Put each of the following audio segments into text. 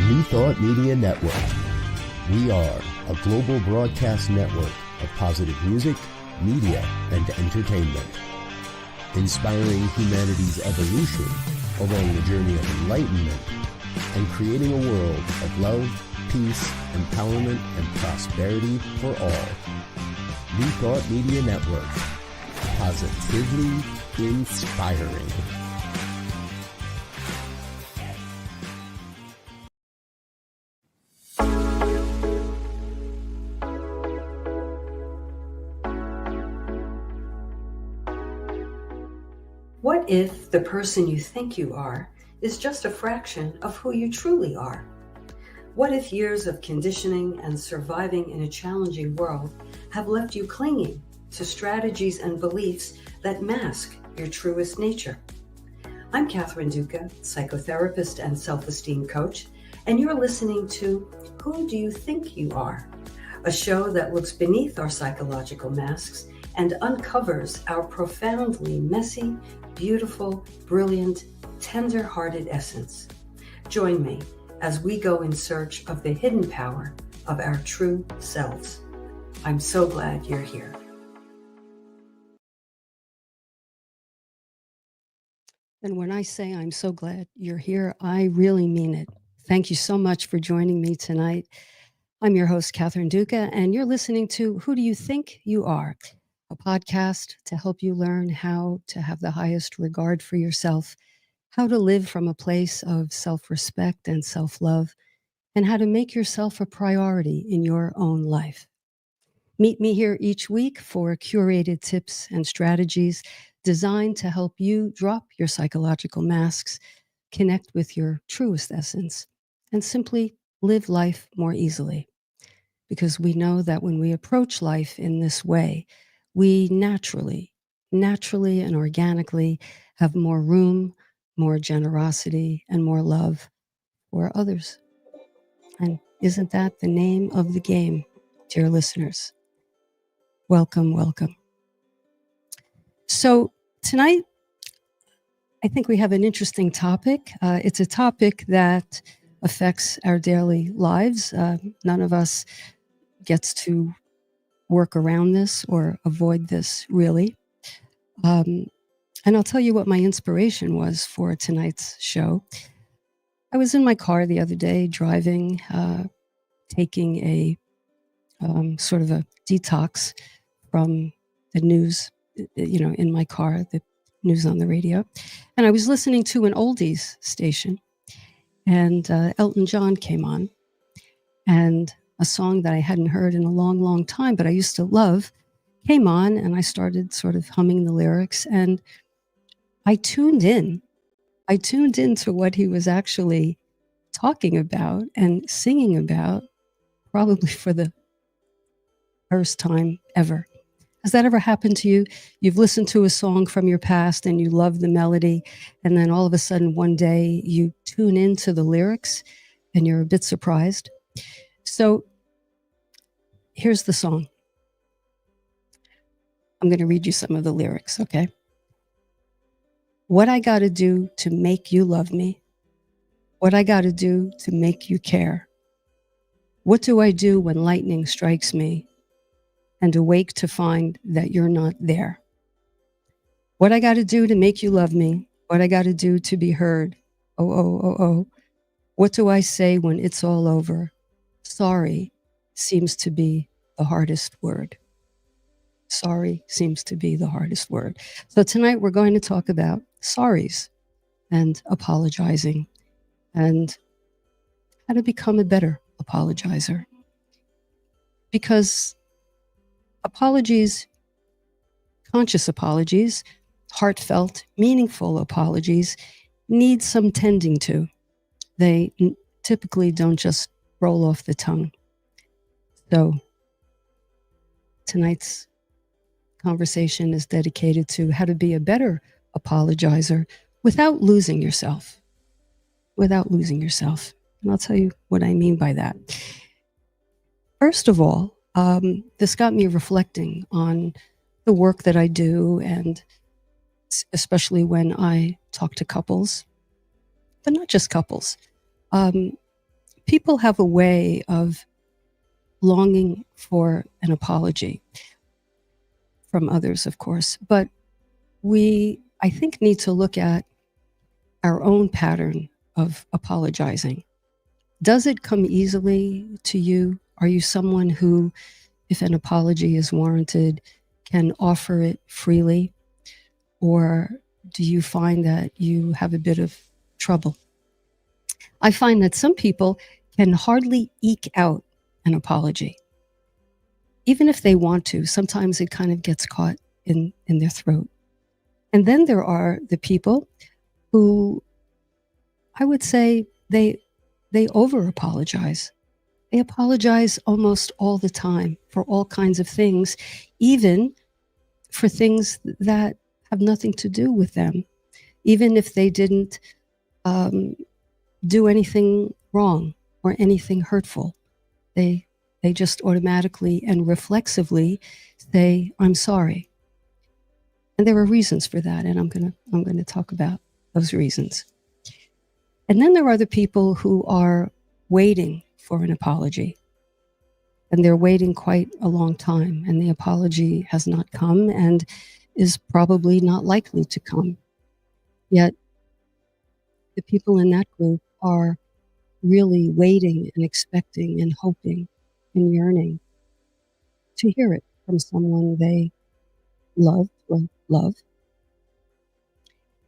New Thought Media Network. We are a global broadcast network of positive music, media, and entertainment. Inspiring humanity's evolution along the journey of enlightenment and creating a world of love, peace, empowerment, and prosperity for all. New Thought Media Network. Positively inspiring. What if the person you think you are is just a fraction of who you truly are? What if years of conditioning and surviving in a challenging world have left you clinging to strategies and beliefs that mask your truest nature? I'm Catherine Duca, psychotherapist and self-esteem coach, and you're listening to Who Do You Think You Are? A show that looks beneath our psychological masks and uncovers our profoundly messy, beautiful, brilliant, tender-hearted essence. Join me as we go in search of the hidden power of our true selves. I'm so glad you're here. And when I say I'm so glad you're here, I really mean it. Thank you so much for joining me tonight. I'm your host, Catherine Duca, and you're listening to Who Do You Think You Are? A podcast to help you learn how to have the highest regard for yourself, how to live from a place of self-respect and self-love, and how to make yourself a priority in your own life. Meet me here each week for curated tips and strategies designed to help you drop your psychological masks, connect with your truest essence, and simply live life more easily. Because we know that when we approach life in this way, we naturally and organically have more room, more generosity, and more love for others. And isn't that the name of the game, dear listeners? Welcome, welcome. So tonight, I think we have an interesting topic. It's a topic that affects our daily lives. None of us gets to work around this or avoid this, really. And I'll tell you what my inspiration was for tonight's show. I was in my car the other day driving, taking a sort of a detox from the news, in my car, the news on the radio. And I was listening to an oldies station, and Elton John came on, and a song that I hadn't heard in a long, long time, but I used to love, came on, and I started sort of humming the lyrics, and I tuned in. I tuned into what he was actually talking about and singing about, probably for the first time ever. Has that ever happened to you? You've listened to a song from your past and you love the melody, and then all of a sudden one day you tune into the lyrics and you're a bit surprised. So here's the song. I'm going to read you some of the lyrics, okay? What I got to do to make you love me? What I got to do to make you care? What do I do when lightning strikes me and awake to find that you're not there? What I got to do to make you love me? What I got to do to be heard? Oh, oh, oh, oh. What do I say when it's all over? Sorry seems to be the hardest word. Sorry seems to be the hardest word. So tonight we're going to talk about sorries and apologizing and how to become a better apologizer. Because apologies, conscious apologies, heartfelt, meaningful apologies need some tending to. They typically don't just roll off the tongue. So tonight's conversation is dedicated to how to be a better apologizer without losing yourself. Without losing yourself. And I'll tell you what I mean by that. First of all, this got me reflecting on the work that I do, and especially when I talk to couples, but not just couples, People have a way of longing for an apology from others, of course, but we, I think, need to look at our own pattern of apologizing. Does it come easily to you? Are you someone who, if an apology is warranted, can offer it freely? Or do you find that you have a bit of trouble? I find that some people can hardly eke out an apology. Even if they want to, sometimes it kind of gets caught in their throat. And then there are the people who, I would say, they over apologize. They apologize almost all the time for all kinds of things, even for things that have nothing to do with them, even if they didn't do anything wrong or anything hurtful. They just automatically and reflexively say, "I'm sorry." And there are reasons for that, and I'm gonna talk about those reasons. And then there are the people who are waiting for an apology, and they're waiting quite a long time, and the apology has not come and is probably not likely to come. Yet the people in that group are really waiting and expecting and hoping and yearning to hear it from someone they love.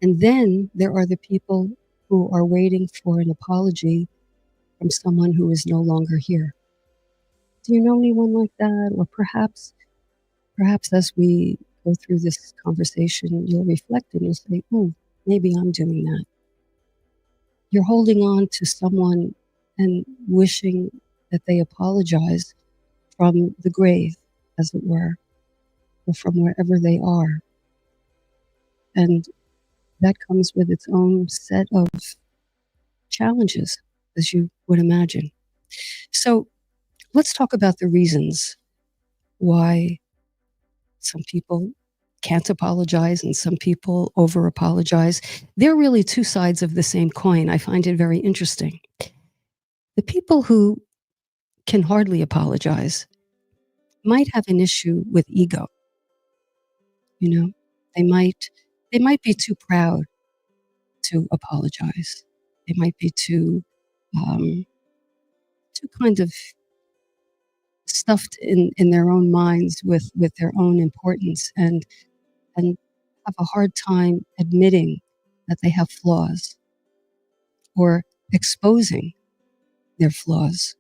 And then there are the people who are waiting for an apology from someone who is no longer here. Do you know anyone like that? Or perhaps as we go through this conversation, you'll reflect and you'll say, "Oh, maybe I'm doing that." You're holding on to someone and wishing that they apologize from the grave, as it were, or from wherever they are. And that comes with its own set of challenges, as you would imagine. So let's talk about the reasons why some people can't apologize and some people over apologize. They're really two sides of the same coin. I find it very interesting. The people who can hardly apologize might have an issue with ego. You know, they might be too proud to apologize. They might be too kind of stuffed in their own minds with their own importance and have a hard time admitting that they have flaws or exposing their flaws.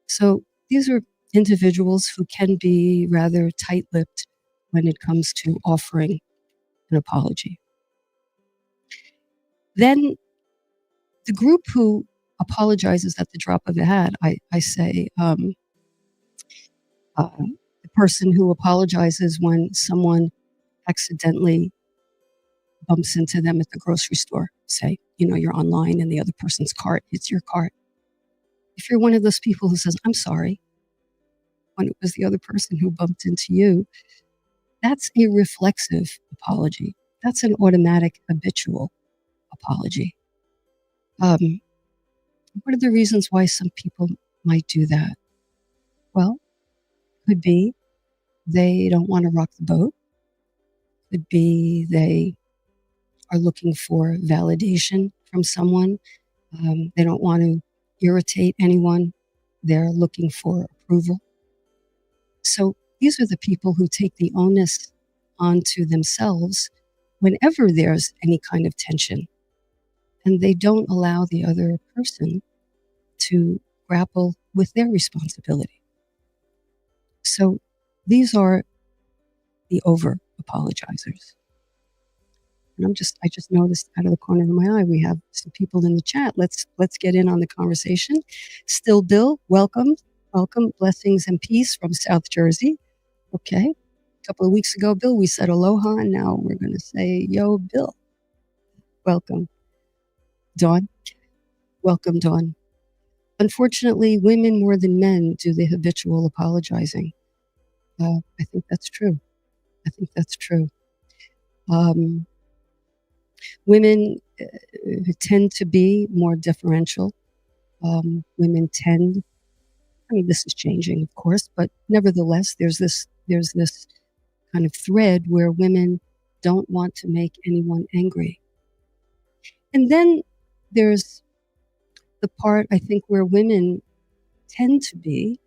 So these are individuals who can be rather tight-lipped when it comes to offering an apology. Then the group who apologizes at the drop of a hat, I say, the person who apologizes when someone accidentally bumps into them at the grocery store. Say, you're online and the other person's cart hits your cart. If you're one of those people who says, "I'm sorry," when it was the other person who bumped into you, that's a reflexive apology. That's an automatic, habitual apology. What are the reasons why some people might do that? Well, could be they don't want to rock the boat. Could be they are looking for validation from someone. They don't want to irritate anyone. They're looking for approval. So these are the people who take the onus onto themselves whenever there's any kind of tension, and they don't allow the other person to grapple with their responsibility. So these are the over apologizers. And I just noticed out of the corner of my eye, we have some people in the chat. Let's get in on the conversation. Still Bill, welcome. Blessings and peace from South Jersey. Okay. A couple of weeks ago, Bill, we said aloha, and now we're going to say, yo, Bill. Welcome. Dawn. Welcome, Dawn. Unfortunately, women more than men do the habitual apologizing. I think that's true. Women tend to be more deferential Women tend, I mean, this is changing, of course, but nevertheless, there's this kind of thread where women don't want to make anyone angry. And then there's the part, I think, where women tend to be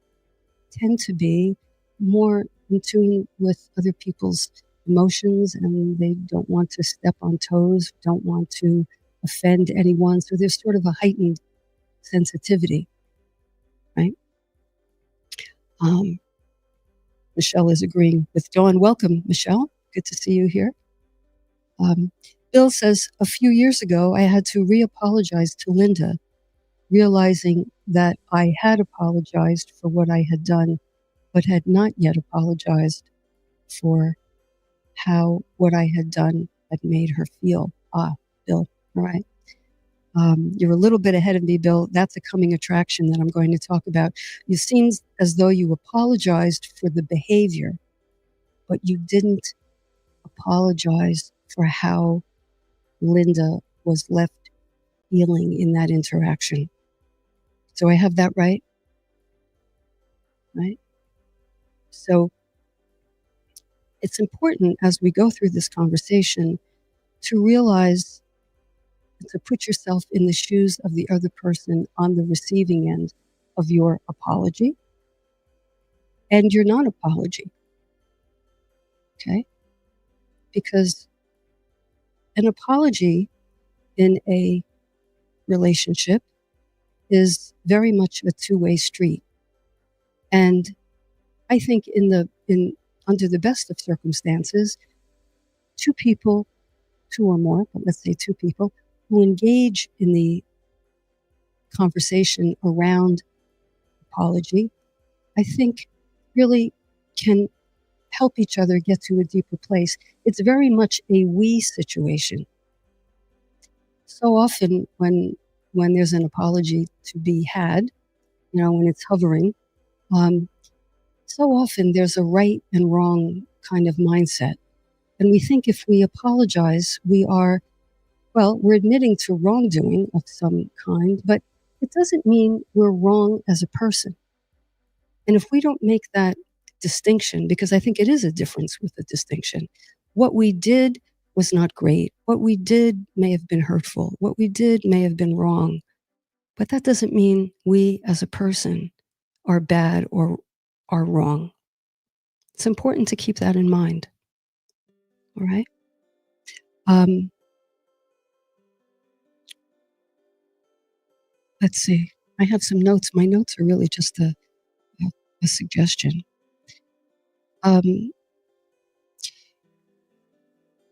more in tune with other people's emotions, and they don't want to step on toes, don't want to offend anyone. So there's sort of a heightened sensitivity, right? Michelle is agreeing with Dawn. Welcome, Michelle. Good to see you here. Bill says, a few years ago, I had to re-apologize to Linda, realizing that I had apologized for what I had done, but had not yet apologized for how what I had done had made her feel. Bill, all right. You're a little bit ahead of me, Bill. That's a coming attraction that I'm going to talk about. It seems as though you apologized for the behavior, but you didn't apologize for how Linda was left feeling in that interaction. So I have that right? Right? So it's important as we go through this conversation to realize, to put yourself in the shoes of the other person on the receiving end of your apology and your non-apology. Okay? Because an apology in a relationship is very much a two-way street. And I think under the best of circumstances, two people, two or more, but let's say two people, who engage in the conversation around apology, I think really can help each other get to a deeper place. It's very much a we situation. So often when there's an apology to be had, when it's hovering, so often there's a right and wrong kind of mindset. And we think if we apologize, we're admitting to wrongdoing of some kind, but it doesn't mean we're wrong as a person. And if we don't make that distinction, because I think it is a difference with a distinction, what we did was not great. What we did may have been hurtful. What we did may have been wrong. But that doesn't mean we as a person are bad or are wrong. It's important to keep that in mind. All right? Let's see. I have some notes. My notes are really just a suggestion.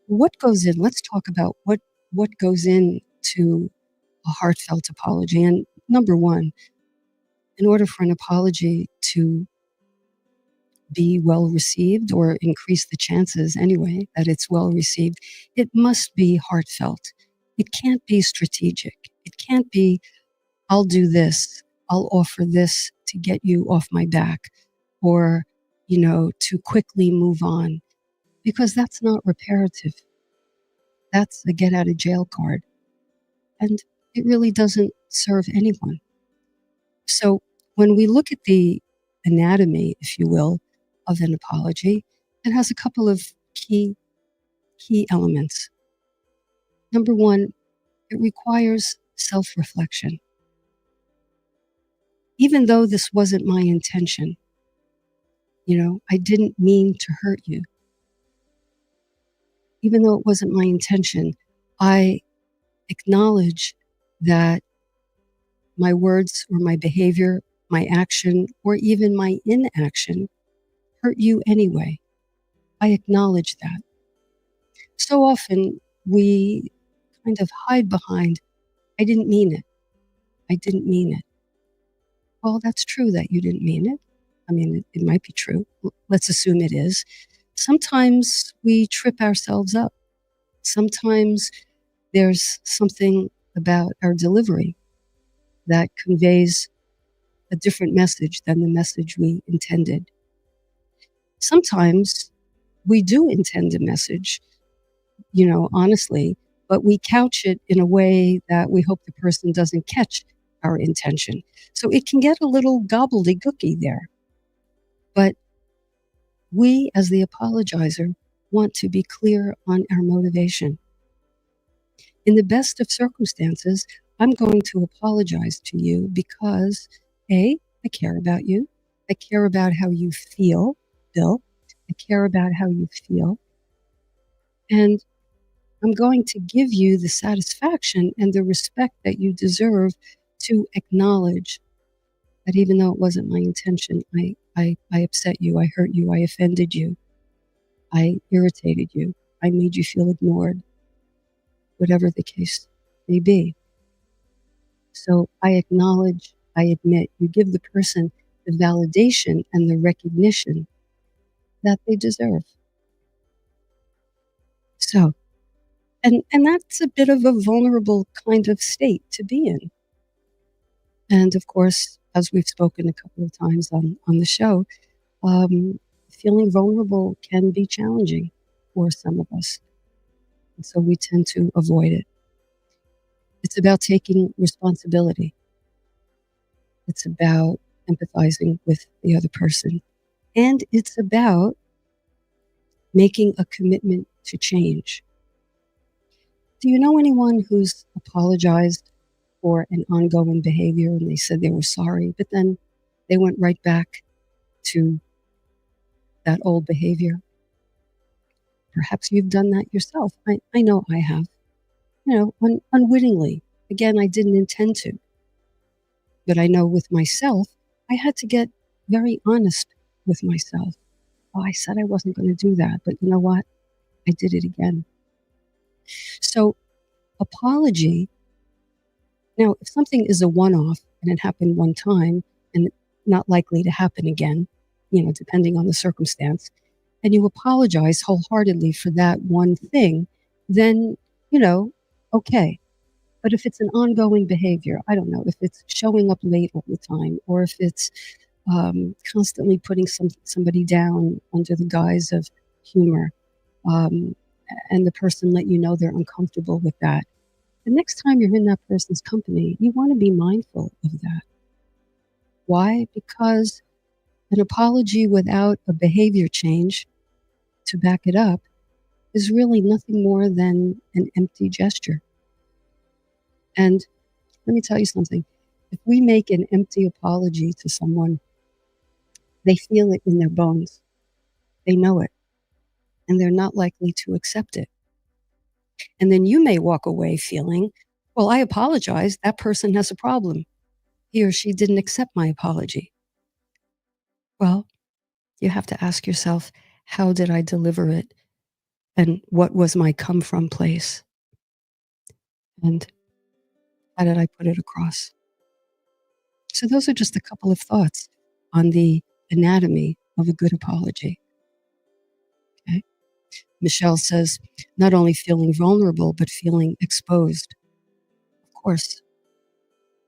What goes in? Let's talk about what goes into a heartfelt apology. And number one, in order for an apology to be well received, or increase the chances anyway that it's well received, it must be heartfelt. It can't be strategic. It can't be, I'll do this, I'll offer this to get you off my back, or, to quickly move on, because that's not reparative. That's a get out of jail card. And it really doesn't serve anyone. So when we look at the anatomy, if you will, of an apology, it has a couple of key elements. Number one, it requires self-reflection. Even though this wasn't my intention, I didn't mean to hurt you. Even though it wasn't my intention, I acknowledge that my words or my behavior, my action, or even my inaction hurt you anyway. I acknowledge that. So often we kind of hide behind, I didn't mean it. I didn't mean it. Well, that's true that you didn't mean it. I mean, it might be true. Let's assume it is. Sometimes we trip ourselves up. Sometimes there's something about our delivery that conveys a different message than the message we intended. Sometimes we do intend a message, honestly, but we couch it in a way that we hope the person doesn't catch our intention. So it can get a little gobbledygooky there. But we, as the apologizer, want to be clear on our motivation. In the best of circumstances, I'm going to apologize to you because A, I care about you. I care about how you feel, Bill. I care about how you feel. And I'm going to give you the satisfaction and the respect that you deserve to acknowledge that even though it wasn't my intention, I upset you, I hurt you, I offended you, I irritated you, I made you feel ignored, whatever the case may be. So I acknowledge, I admit, you give the person the validation and the recognition that they deserve. So, and that's a bit of a vulnerable kind of state to be in. And of course, as we've spoken a couple of times on the show, feeling vulnerable can be challenging for some of us. And so we tend to avoid it. It's about taking responsibility. It's about empathizing with the other person. And it's about making a commitment to change. Do you know anyone who's apologized for an ongoing behavior and they said they were sorry, but then they went right back to that old behavior? Perhaps you've done that yourself. I know I have. Unwittingly. Again, I didn't intend to. But I know with myself, I had to get very honest with myself. Oh, I said I wasn't going to do that, but you know what? I did it again. So, apology. Now, if something is a one-off and it happened one time and not likely to happen again, depending on the circumstance, and you apologize wholeheartedly for that one thing, then, okay. But if it's an ongoing behavior, I don't know, if it's showing up late all the time, or if it's constantly putting somebody down under the guise of humor, and the person let you know they're uncomfortable with that, the next time you're in that person's company, you want to be mindful of that. Why? Because an apology without a behavior change to back it up is really nothing more than an empty gesture. And let me tell you something. If we make an empty apology to someone, they feel it in their bones. They know it. And they're not likely to accept it. And then you may walk away feeling, well, I apologize. That person has a problem. He or she didn't accept my apology. Well, you have to ask yourself, how did I deliver it? And what was my come from place? And how did I put it across? So those are just a couple of thoughts on the anatomy of a good apology. Okay. Michelle says, not only feeling vulnerable, but feeling exposed. Of course,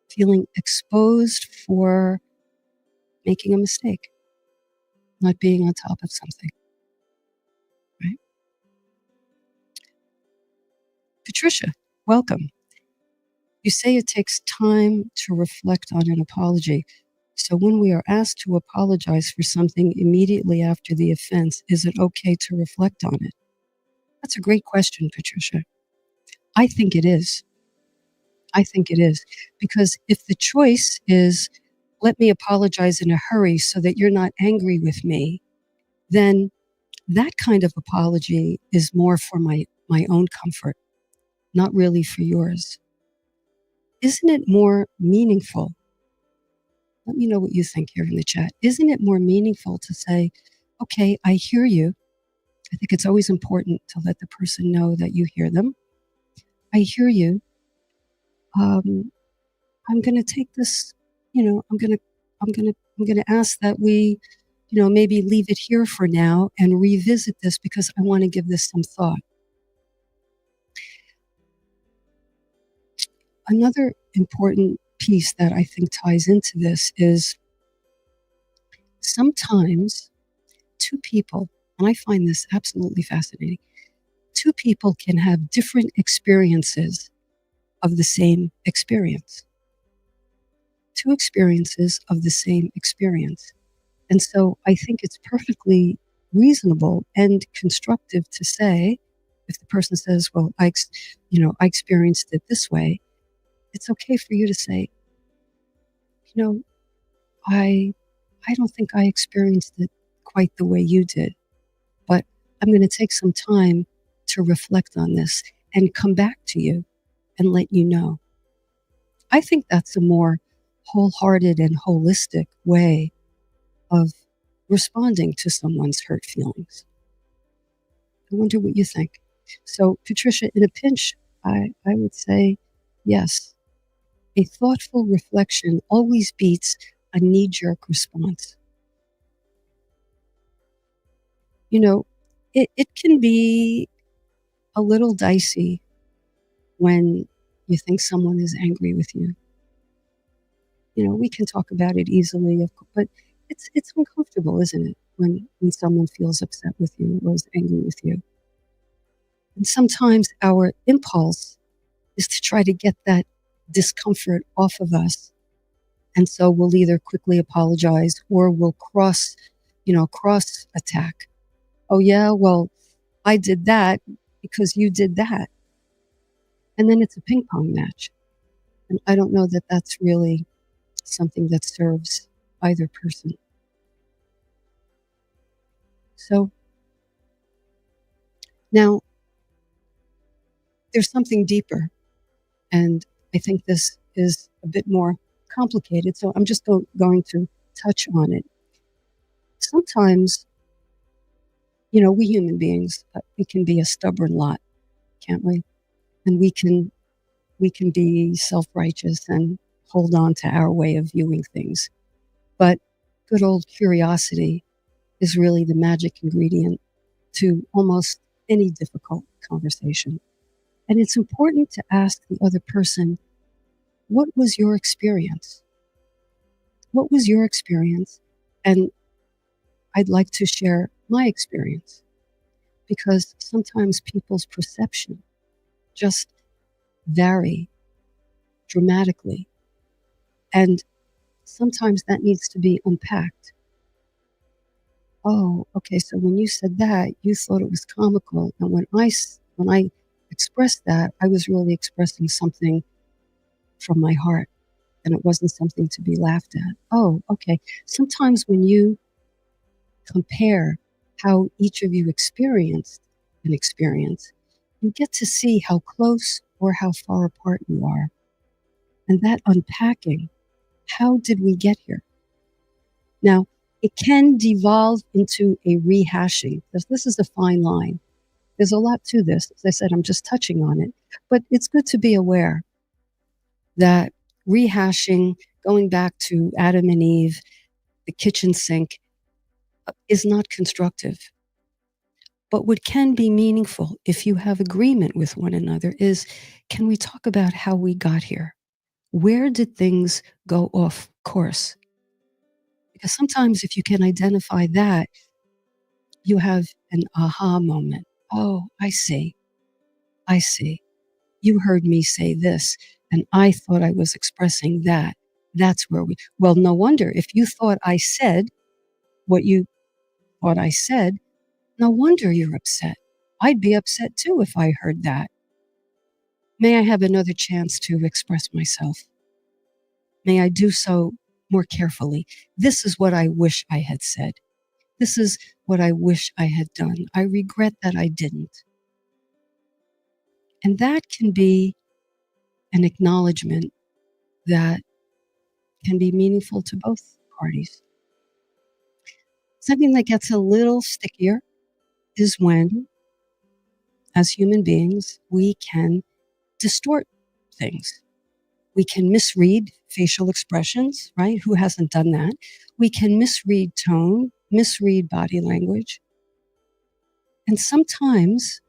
feeling exposed for making a mistake, not being on top of something. Right? Patricia, welcome. You say it takes time to reflect on an apology. So when we are asked to apologize for something immediately after the offense, is it okay to reflect on it? That's a great question, Patricia. I think it is. I think it is. Because if the choice is, let me apologize in a hurry so that you're not angry with me, then that kind of apology is more for my own comfort, not really for yours. Isn't it more meaningful? Let me know what you think here in the chat. Isn't it more meaningful to say, okay, I hear you. I think it's always important to let the person know that you hear them. I hear you. I'm going to take this, I'm going to ask that we, maybe leave it here for now and revisit this because I want to give this some thought. Another important piece that I think ties into this is sometimes two people, and I find this absolutely fascinating, two people can have different experiences of the same experience. two experiences of the same experience. And so I think it's perfectly reasonable and constructive to say, if the person says, well, I experienced it this way, it's okay for you to say, you know, I don't think I experienced it quite the way you did, but I'm going to take some time to reflect on this and come back to you and let you know. I think that's a more wholehearted and holistic way of responding to someone's hurt feelings. I wonder what you think. So, Patricia, in a pinch, I would say yes. A thoughtful reflection always beats a knee jerk response. You know, it can be a little dicey when you think someone is angry with you. You know, we can talk about it easily, but it's uncomfortable, isn't it, when someone feels upset with you or is angry with you? And sometimes our impulse is to try to get that discomfort off of us. And so we'll either quickly apologize or we'll cross attack. Oh, yeah, well, I did that because you did that. And then it's a ping pong match. And I don't know that that's really something that serves either person. So now there's something deeper. And I think this is a bit more complicated. So I'm just going to touch on it. Sometimes, we human beings, we can be a stubborn lot, can't we? And we can be self-righteous and hold on to our way of viewing things. But good old curiosity is really the magic ingredient to almost any difficult conversation. And it's important to ask the other person, what was your experience? What was your experience? And I'd like to share my experience because sometimes people's perception just vary dramatically. And sometimes that needs to be unpacked. Oh, okay, so when you said that, you thought it was comical. And when I expressed that, I was really expressing something from my heart, and it wasn't something to be laughed at. Oh, okay. Sometimes when you compare how each of you experienced an experience, you get to see how close or how far apart you are. And that unpacking, how did we get here? Now, it can devolve into a rehashing, because this is a fine line. There's a lot to this. As I said, I'm just touching on it. But it's good to be aware that rehashing, going back to Adam and Eve, the kitchen sink, is not constructive. But what can be meaningful, if you have agreement with one another, is, can we talk about how we got here? Where did things go off course? Because sometimes if you can identify that, you have an aha moment. Oh, I see. I see. You heard me say this, and I thought I was expressing that. That's where well, no wonder. If you thought I said what you thought I said, no wonder you're upset. I'd be upset too if I heard that. May I have another chance to express myself? May I do so more carefully? This is what I wish I had said. This is what I wish I had done. I regret that I didn't. And that can be an acknowledgement that can be meaningful to both parties. Something that gets a little stickier is when, as human beings, we can distort things. We can misread facial expressions, right? Who hasn't done that? We can misread tone, misread body language. And sometimes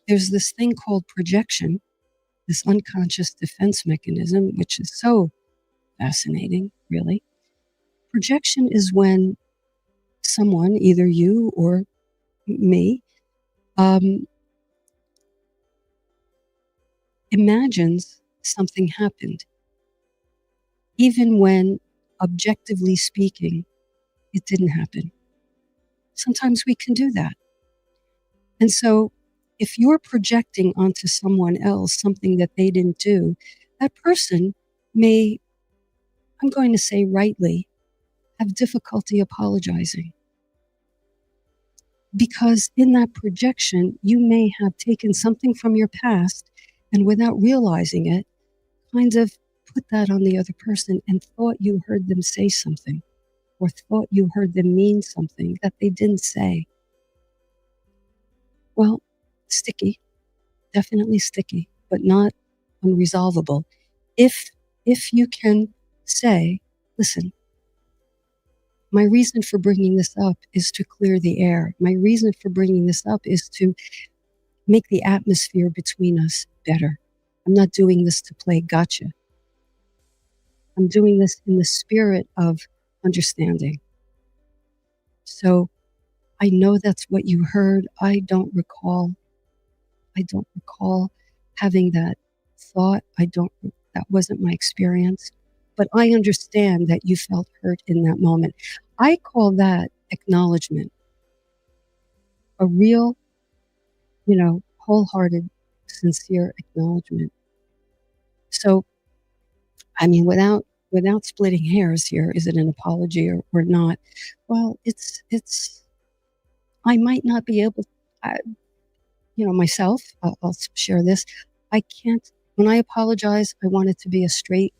there's this thing called projection, this unconscious defense mechanism, which is so fascinating, really. Projection is when someone, either you or me, imagines something happened. even when, objectively speaking, it didn't happen. Sometimes we can do that. And so if you're projecting onto someone else something that they didn't do, that person may, I'm going to say rightly, have difficulty apologizing. Because in that projection, you may have taken something from your past and without realizing it, kind of put that on the other person and thought you heard them say something or thought you heard them mean something that they didn't say. Well, sticky, definitely sticky, but not unresolvable. If you can say, listen, my reason for bringing this up is to clear the air. My reason for bringing this up is to make the atmosphere between us better. I'm not doing this to play gotcha. I'm doing this in the spirit of understanding. So I know that's what you heard. I don't recall having that thought. That wasn't my experience. But I understand that you felt hurt in that moment. I call that acknowledgement. A real, wholehearted, sincere acknowledgement. So, I mean, without splitting hairs here, is it an apology or not? Well, it's. I might not be able. Myself. I'll share this. I can't. When I apologize, I want it to be a straight,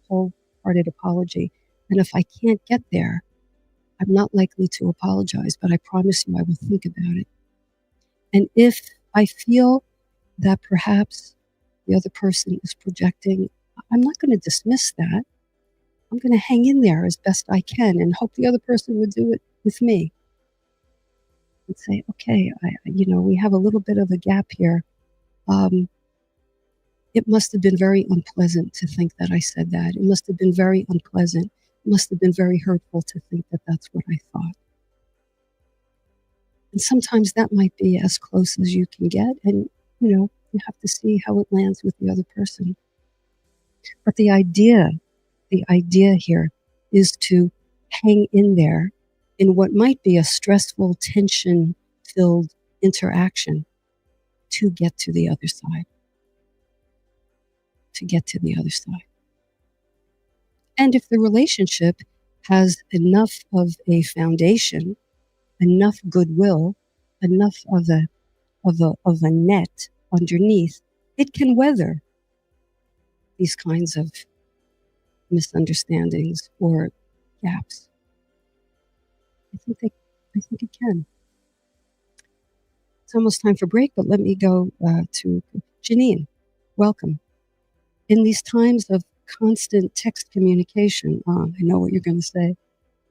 wholehearted apology. And if I can't get there, I'm not likely to apologize. But I promise you, I will think about it. And if I feel that perhaps the other person is projecting, I'm not going to dismiss that. I'm going to hang in there as best I can and hope the other person would do it with me. And say, okay, we have a little bit of a gap here. It must have been very unpleasant to think that I said that. It must have been very unpleasant. It must have been very hurtful to think that that's what I thought. And sometimes that might be as close as you can get. And, you have to see how it lands with the other person. But the idea here is to hang in there in what might be a stressful, tension-filled interaction to get to the other side. To get to the other side. And if the relationship has enough of a foundation, enough goodwill, enough of a net underneath, it can weather these kinds of misunderstandings or gaps. I think it can. It's almost time for break, but let me go to Janine. Welcome. In these times of constant text communication, I know what you're going to say.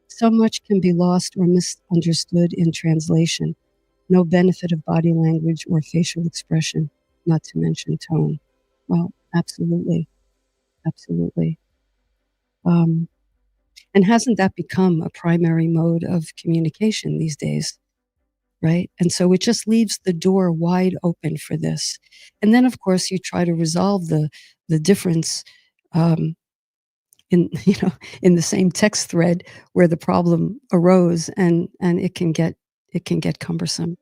So much can be lost or misunderstood in translation. No benefit of body language or facial expression, not to mention tone. Well, absolutely. Absolutely. And hasn't that become a primary mode of communication these days? Right? And so it just leaves the door wide open for this. And then, of course, you try to resolve the difference in in the same text thread where the problem arose, and it can get cumbersome.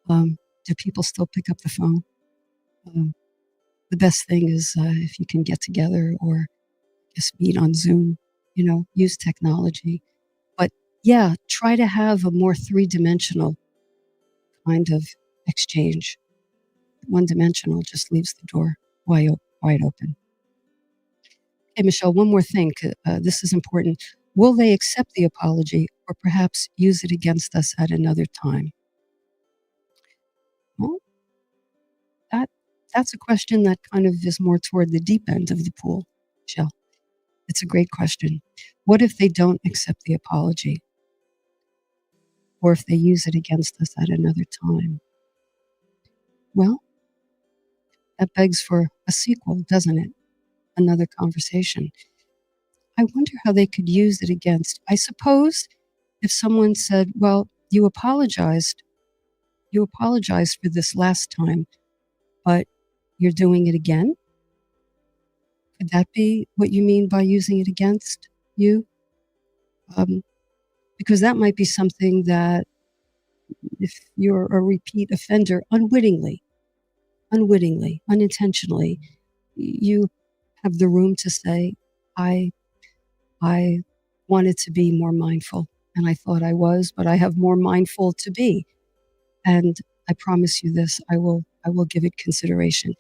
Do people still pick up the phone? The best thing is if you can get together or just meet on Zoom. Use technology, but yeah, try to have a more three-dimensional kind of exchange. One-dimensional just leaves the door wide open. Hey, Michelle, one more thing. This is important. Will they accept the apology or perhaps use it against us at another time? Well, that's a question that kind of is more toward the deep end of the pool, Michelle. It's a great question. What if they don't accept the apology? Or if they use it against us at another time? Well, that begs for a sequel, doesn't it? Another conversation. I wonder how they could use it against. I suppose if someone said, well, you apologized for this last time, but you're doing it again? Could that be what you mean by using it against you? Because that might be something that, if you're a repeat offender, unwittingly, unintentionally, you have the room to say, I wanted to be more mindful, and I thought I was, but I have more mindful to be. And I promise you this, I will give it consideration.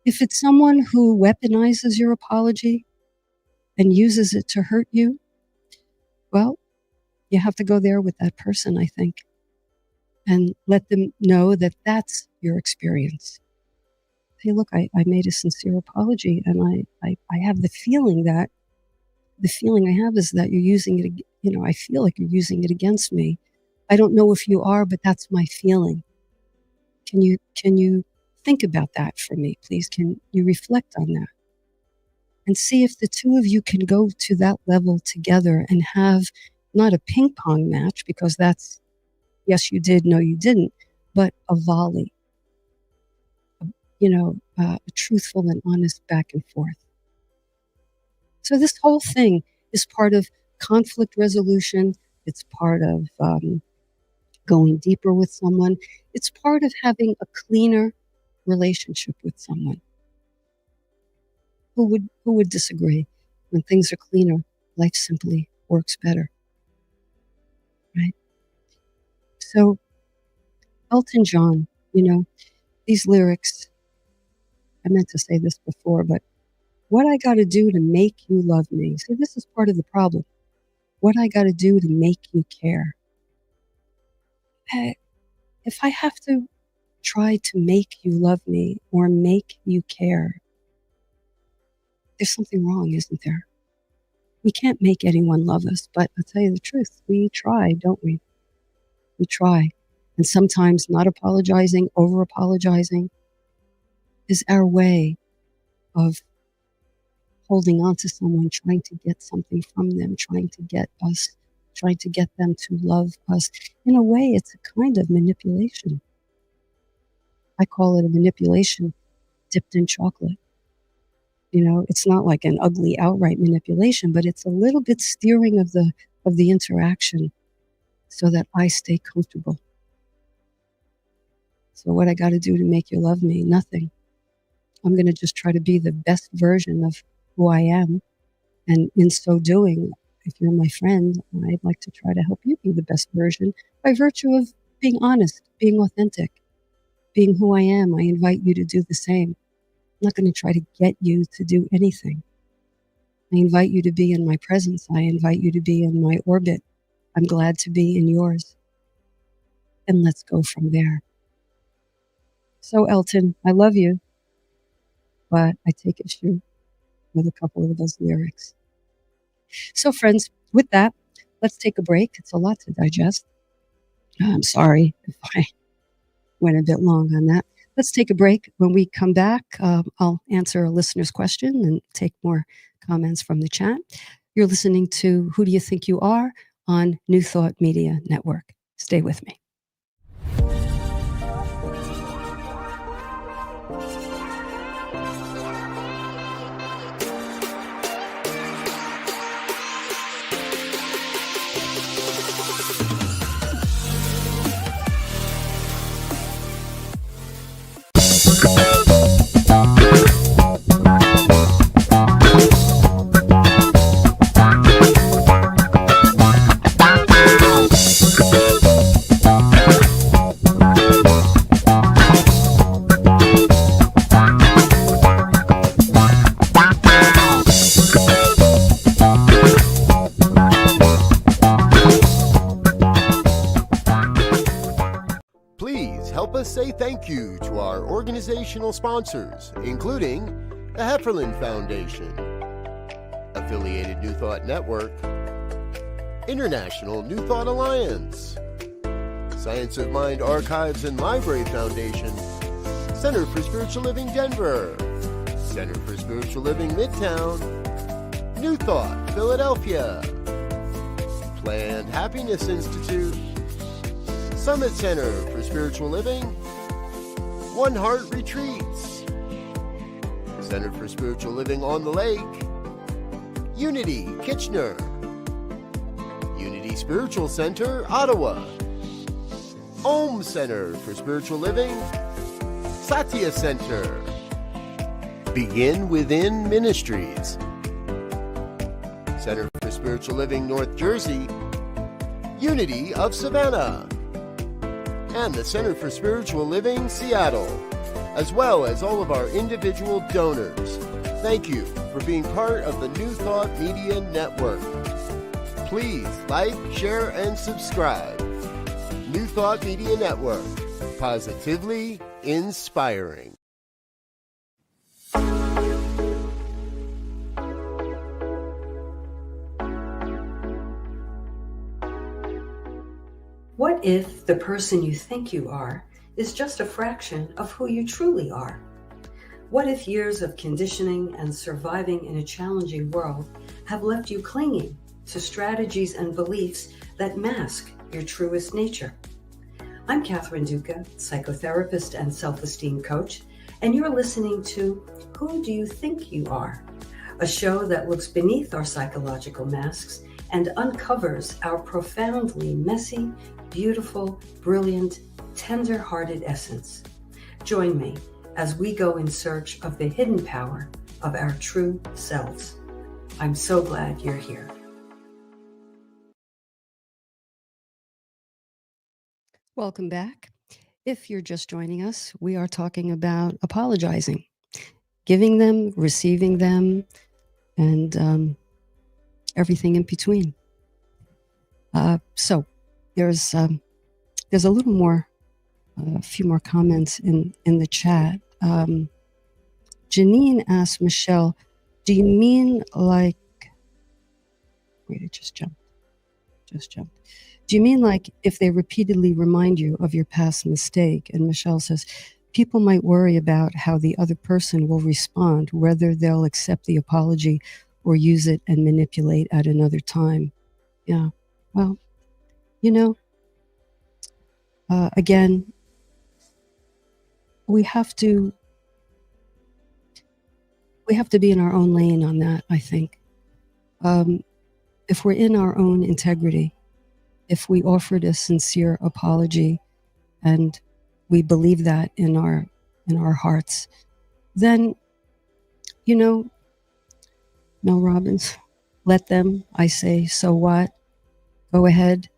If it's someone who weaponizes your apology and uses it to hurt you, well, you have to go there with that person, I think, and let them know that that's your experience. Hey, look, I made a sincere apology, and I have the feeling I have is that you're using it, I feel like you're using it against me. I don't know if you are, but that's my feeling. Can you think about that for me, please? Can you reflect on that? And see if the two of you can go to that level together and have not a ping pong match, because that's yes, you did, no, you didn't, but a volley, a truthful and honest back and forth. So this whole thing is part of conflict resolution. It's part of going deeper with someone. It's part of having a cleaner relationship with someone. Who would disagree? When things are cleaner, life simply works better, right? So Elton John, these lyrics, I meant to say this before, but what I got to do to make you love me. See, this is part of the problem. What I got to do to make you care. Hey, if I have to try to make you love me or make you care, there's something wrong, isn't there? We can't make anyone love us, but I'll tell you the truth, we try, don't we? We try. And sometimes not apologizing, over apologizing is our way of holding on to someone, trying to get something from them, trying to get them to love us. In a way, it's a kind of manipulation. I call it a manipulation dipped in chocolate. It's not like an ugly outright manipulation, but it's a little bit steering of the interaction so that I stay comfortable. So what I got to do to make you love me? Nothing. I'm going to just try to be the best version of who I am. And in so doing, if you're my friend, I'd like to try to help you be the best version by virtue of being honest, being authentic, being who I am. I invite you to do the same. I'm not going to try to get you to do anything. I invite you to be in my presence. I invite you to be in my orbit. I'm glad to be in yours. And let's go from there. So, Elton, I love you, but I take issue with a couple of those lyrics. So, friends, with that, let's take a break. It's a lot to digest. I'm sorry if I went a bit long on that. Let's take a break. When we come back, I'll answer a listener's question and take more comments from the chat. You're listening to Who Do You Think You Are on New Thought Media Network. Stay with me. Say thank you to our organizational sponsors, including the Hefferland Foundation, Affiliated New Thought Network, International New Thought Alliance, Science of Mind Archives and Library Foundation, Center for Spiritual Living Denver, Center for Spiritual Living Midtown, New Thought Philadelphia, Planned Happiness Institute, Summit Center for Spiritual Living, One Heart Retreats, Center for Spiritual Living on the Lake, Unity, Kitchener, Unity Spiritual Center, Ottawa, Om Center for Spiritual Living, Satya Center, Begin Within Ministries, Center for Spiritual Living, North Jersey, Unity of Savannah, and the Center for Spiritual Living, Seattle, as well as all of our individual donors. Thank you for being part of the New Thought Media Network. Please like, share, and subscribe. New Thought Media Network, positively inspiring. What if the person you think you are is just a fraction of who you truly are? What if years of conditioning and surviving in a challenging world have left you clinging to strategies and beliefs that mask your truest nature? I'm Catherine Duca, psychotherapist and self-esteem coach, and you're listening to Who Do You Think You Are? A show that looks beneath our psychological masks and uncovers our profoundly messy, beautiful, brilliant, tender-hearted essence. Join me as we go in search of the hidden power of our true selves. I'm so glad you're here. Welcome back. If you're just joining us, we are talking about apologizing, giving them, receiving them, and everything in between. So there's a little more, a few more comments in the chat. Janine asked Michelle, do you mean like, wait, it just jumped. Do you mean like if they repeatedly remind you of your past mistake? And Michelle says, people might worry about how the other person will respond, whether they'll accept the apology or use it and manipulate at another time. Yeah, well, again, we have to be in our own lane on that, I think. If we're in our own integrity, if we offered a sincere apology and we believe that in our hearts, then, Mel Robbins, let them, I say, so what? Go ahead.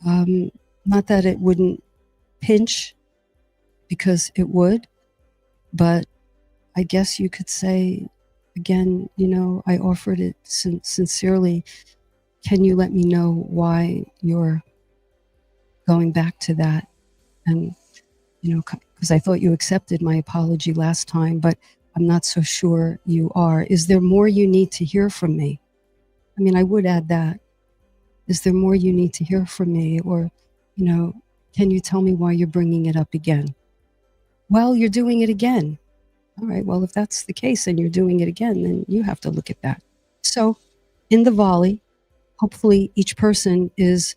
Not that it wouldn't pinch, because it would, but I guess you could say, again, I offered it sincerely. Can you let me know why you're going back to that? And, because I thought you accepted my apology last time, but I'm not so sure you are. Is there more you need to hear from me? I mean, I would add that. Is there more you need to hear from me? Or, can you tell me why you're bringing it up again? Well, you're doing it again. All right, well, if that's the case and you're doing it again, then you have to look at that. So in the volley, hopefully each person is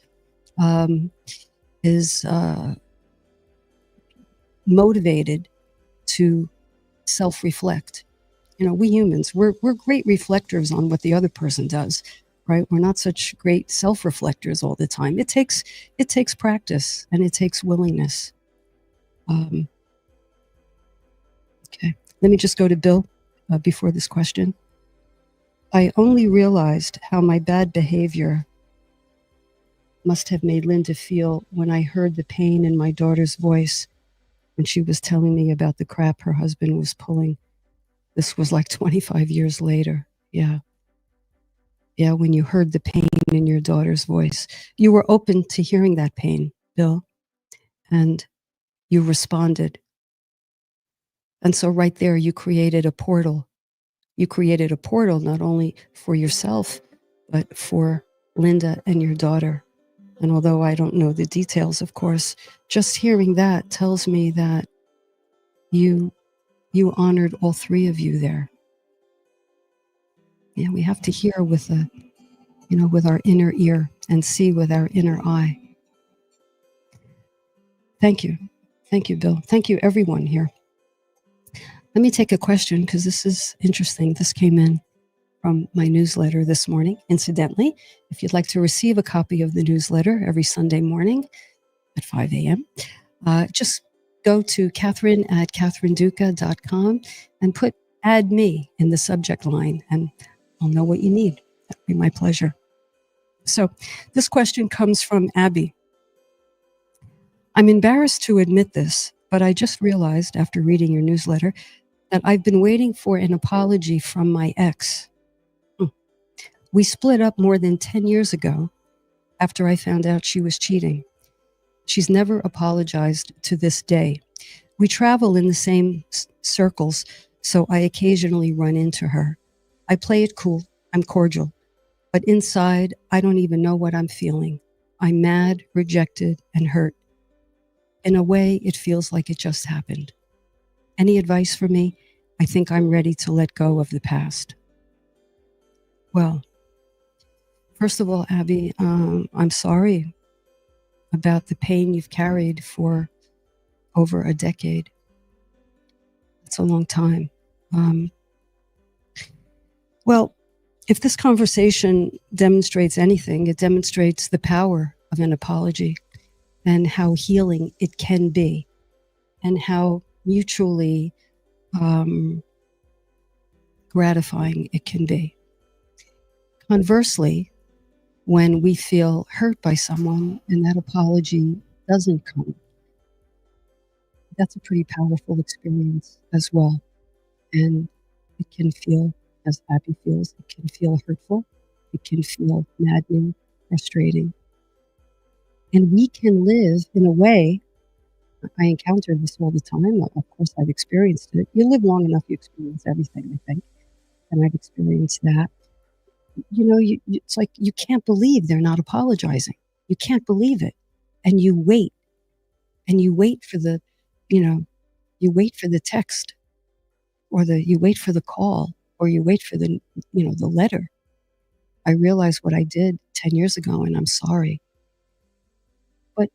motivated to self-reflect. We humans, we're great reflectors on what the other person does, right? We're not such great self-reflectors all the time. It takes practice and it takes willingness. Okay, let me just go to Bill before this question. I only realized how my bad behavior must have made Linda feel when I heard the pain in my daughter's voice when she was telling me about the crap her husband was pulling. This was like 25 years later. Yeah, when you heard the pain in your daughter's voice. You were open to hearing that pain, Bill, and you responded. And so right there, you created a portal. You created a portal not only for yourself, but for Linda and your daughter. And although I don't know the details, of course, just hearing that tells me that you honored all three of you there. Yeah, we have to hear with with our inner ear and see with our inner eye. Thank you, Bill. Thank you, everyone here. Let me take a question because this is interesting. This came in from my newsletter this morning. Incidentally, if you'd like to receive a copy of the newsletter every Sunday morning at 5 a.m., just go to Catherine@catherineduca.com and put "add me" in the subject line, and I'll know what you need. That'd be my pleasure. So this question comes from Abby. I'm embarrassed to admit this, but I just realized after reading your newsletter that I've been waiting for an apology from my ex. We split up more than 10 years ago after I found out she was cheating. She's never apologized to this day. We travel in the same circles, so I occasionally run into her. I play it cool. I'm cordial. But inside, I don't even know what I'm feeling. I'm mad, rejected, and hurt. In a way, it feels like it just happened. Any advice for me? I think I'm ready to let go of the past. Well, first of all, Abby, I'm sorry about the pain you've carried for over a decade. It's a long time. Well, if this conversation demonstrates anything, it demonstrates the power of an apology and how healing it can be and how mutually gratifying it can be. Conversely, when we feel hurt by someone and that apology doesn't come, that's a pretty powerful experience as well. And it can feel, as Abby feels, it can feel hurtful. It can feel maddening, frustrating. And we can live in a way, I encounter this all the time. Of course, I've experienced it. You live long enough, you experience everything, I think. And I've experienced that. It's like you can't believe they're not apologizing. You can't believe it. And you wait. And you wait for the, you wait for the text or you wait for the call or you wait for the letter. I realized what I did 10 years ago and I'm sorry. But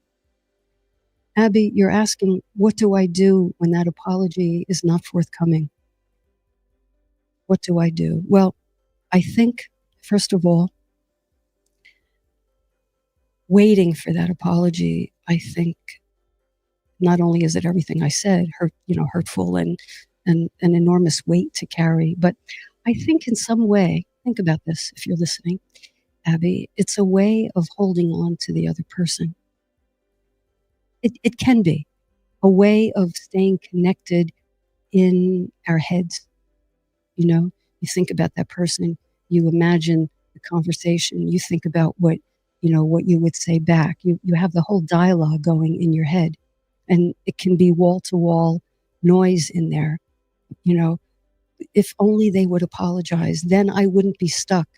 Abby, you're asking, what do I do when that apology is not forthcoming? What do I do? Well, I think, first of all, waiting for that apology, I think not only is it everything I said, hurtful and an enormous weight to carry, but I think in some way, think about this if you're listening, Abby, it's a way of holding on to the other person. It can be a way of staying connected in our heads. You think about that person, you imagine the conversation, you think about what you would say back. You have the whole dialogue going in your head, and it can be wall to wall noise in there. If only they would apologize, then I wouldn't be stuck.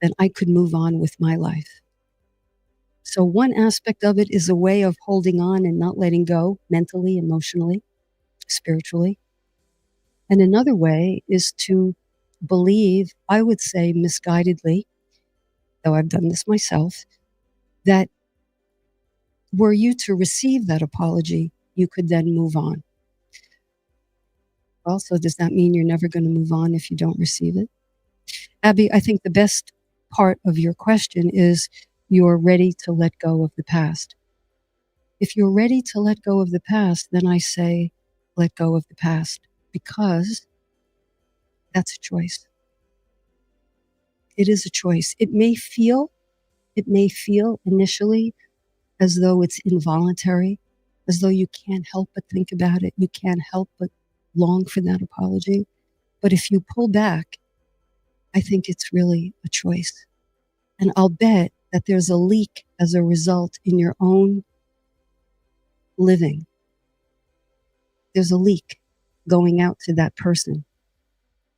Then I could move on with my life. So one aspect of it is a way of holding on and not letting go mentally, emotionally, spiritually. And another way is to believe, I would say misguidedly, though I've done this myself, that were you to receive that apology, you could then move on. Also, does that mean you're never going to move on if you don't receive it? Abby, I think the best part of your question is you're ready to let go of the past. If you're ready to let go of the past, then I say let go of the past, because that's a choice. It is a choice. It may feel initially as though it's involuntary, as though you can't help but think about it. You can't help but long for that apology. But if you pull back, I think it's really a choice. And I'll bet that there's a leak as a result in your own living. There's a leak going out to that person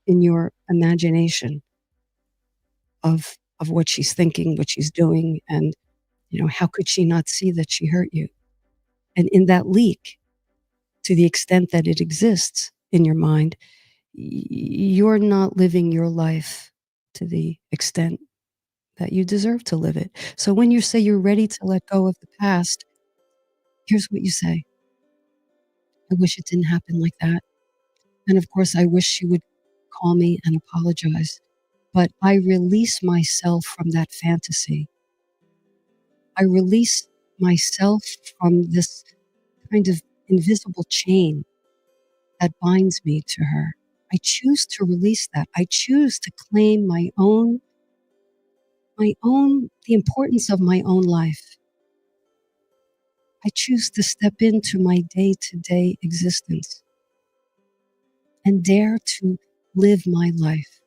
in your imagination of what she's thinking, what she's doing, and how could she not see that she hurt you? And in that leak, to the extent that it exists in your mind, you're not living your life to the extent that you deserve to live it. So when you say you're ready to let go of the past, here's what you say. I wish it didn't happen like that. And of course, I wish she would call me and apologize. But I release myself from that fantasy. I release myself from this kind of invisible chain that binds me to her. I choose to release that. I choose to claim the importance of my own life. I choose to step into my day-to-day existence and dare to live my life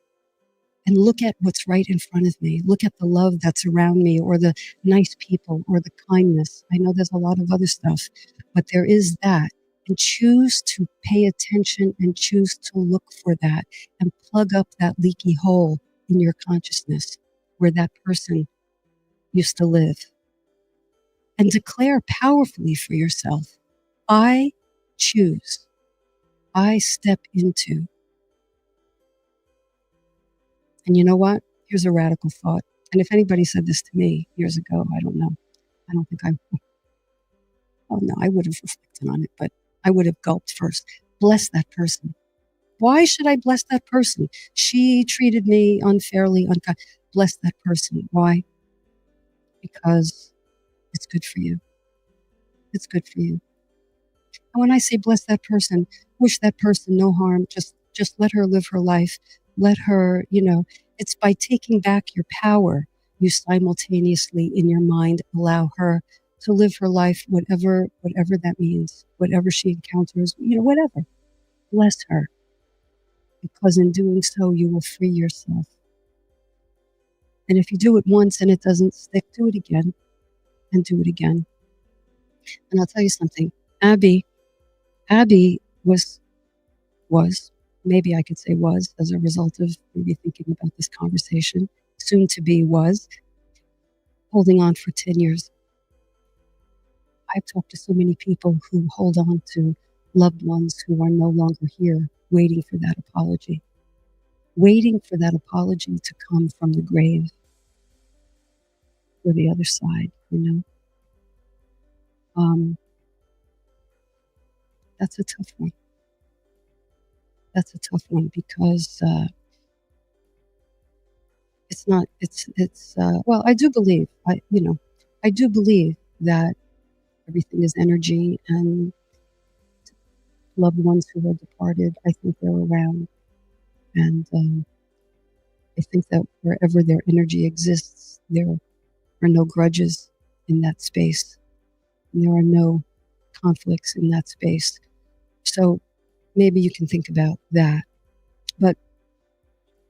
and look at what's right in front of me. Look at the love that's around me, or the nice people, or the kindness. I know there's a lot of other stuff, but there is that. And choose to pay attention and choose to look for that and plug up that leaky hole in your consciousness where that person used to live. And declare powerfully for yourself, I choose, I step into. And you know what? Here's a radical thought. And if anybody said this to me years ago, I don't know. I don't think oh no, I would have reflected on it, but I would have gulped first. Bless that person. Why should I bless that person? She treated me unfairly, unkind. Bless that person. Why? Because it's good for you. It's good for you. And when I say bless that person, wish that person no harm, just let her live her life. Let her, it's by taking back your power, you simultaneously in your mind allow her to live her life, whatever that means, whatever she encounters, whatever. Bless her. Because in doing so, you will free yourself. And if you do it once and it doesn't stick, do it again and do it again. And I'll tell you something. Abby was, maybe I could say was, as a result of maybe thinking about this conversation, soon to be was, holding on for 10 years. I've talked to so many people who hold on to loved ones who are no longer here, waiting for that apology to come from the grave or the other side, That's a tough one. That's a tough one because well, I do believe, I do believe that everything is energy, and loved ones who are departed, I think they're around. And I think that wherever their energy exists, there are no grudges in that space. And there are no conflicts in that space. So maybe you can think about that. But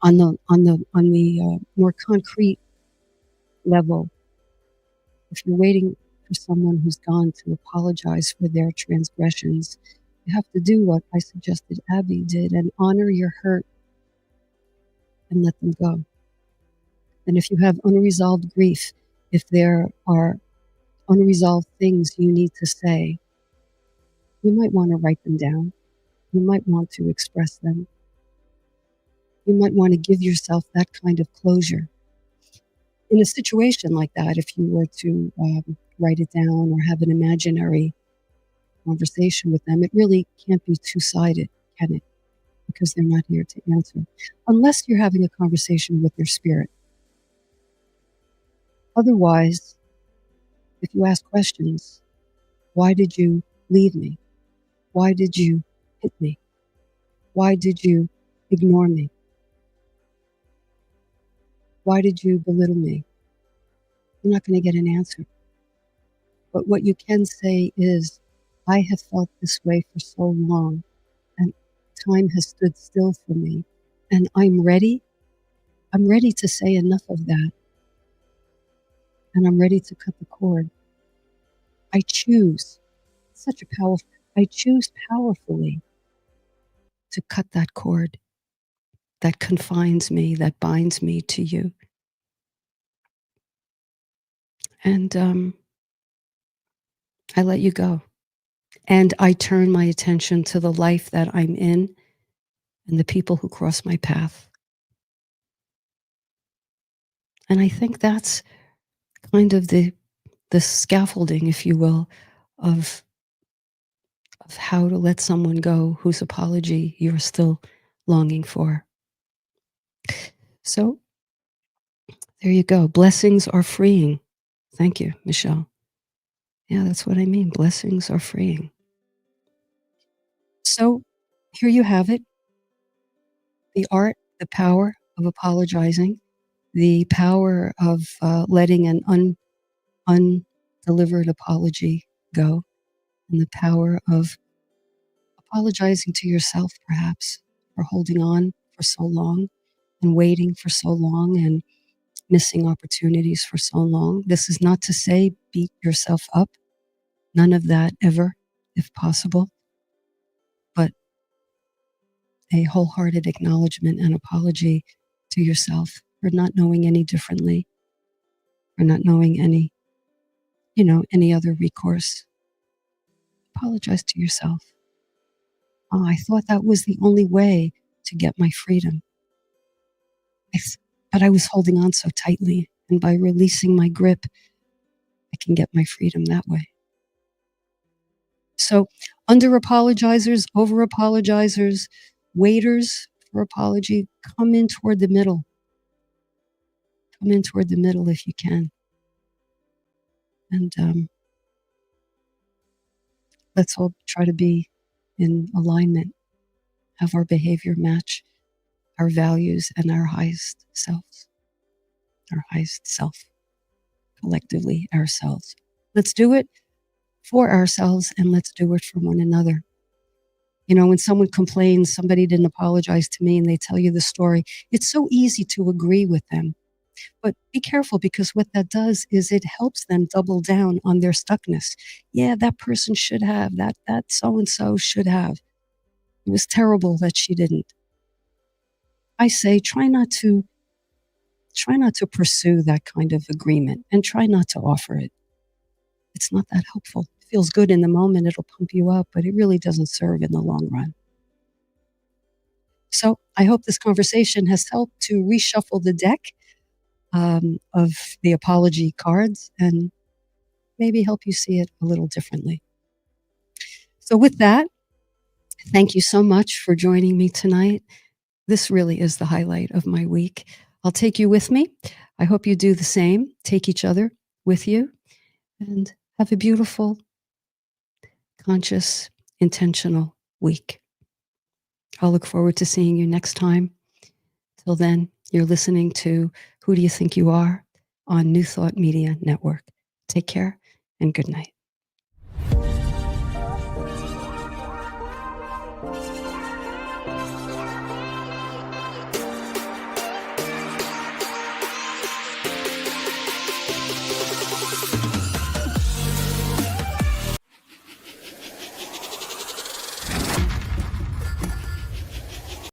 on the more concrete level, if you're waiting for someone who's gone to apologize for their transgressions, you have to do what I suggested Abby did and honor your hurt and let them go. And if you have unresolved grief, if there are unresolved things you need to say, you might want to write them down. You might want to express them. You might want to give yourself that kind of closure. In a situation like that, if you were to write it down or have an imaginary conversation with them, it really can't be two-sided, can it? Because they're not here to answer. Unless you're having a conversation with their spirit. Otherwise, if you ask questions, why did you leave me? Why did you hit me? Why did you ignore me? Why did you belittle me? You're not going to get an answer. But what you can say is, I have felt this way for so long, and time has stood still for me, and I'm ready. I'm ready to say enough of that, and I'm ready to cut the cord. I choose, I choose powerfully to cut that cord that confines me, that binds me to you. And I let you go. And I turn my attention to the life that I'm in and the people who cross my path. And I think that's kind of the scaffolding, if you will, of of how to let someone go whose apology you're still longing for. So there you go. Blessings are freeing. Thank you, Michelle. Yeah, that's what I mean. Blessings are freeing. So here you have it, the art, the power of apologizing, the power of letting an undelivered apology go, and the power of apologizing to yourself, perhaps, for holding on for so long and waiting for so long and missing opportunities for so long. This is not to say beat yourself up, none of that ever, if possible, but a wholehearted acknowledgement and apology to yourself for not knowing any differently, for not knowing any other recourse. Apologize to yourself. Oh, I thought that was the only way to get my freedom. But I was holding on so tightly, and by releasing my grip, I can get my freedom that way. So, under apologizers, over apologizers, waiters for apology, come in toward the middle. Come in toward the middle if you can. And let's all try to be in alignment, have our behavior match our values and our highest selves, our highest self, collectively ourselves. Let's do it for ourselves and let's do it for one another. When someone complains, somebody didn't apologize to me and they tell you the story, it's so easy to agree with them. But be careful, because what that does is it helps them double down on their stuckness. Yeah, that person should have, that so-and-so should have. It was terrible that she didn't. I say try not to pursue that kind of agreement and try not to offer it. It's not that helpful. It feels good in the moment, it'll pump you up, but it really doesn't serve in the long run. So I hope this conversation has helped to reshuffle the deck of the apology cards and maybe help you see it a little differently. So with that, thank you so much for joining me tonight. This really is the highlight of my week. I'll take you with me. I hope you do the same. Take each other with you and have a beautiful, conscious, intentional week. I'll look forward to seeing you next time. Till then, you're listening to Who Do You Think You Are on New Thought Media Network. Take care and good night.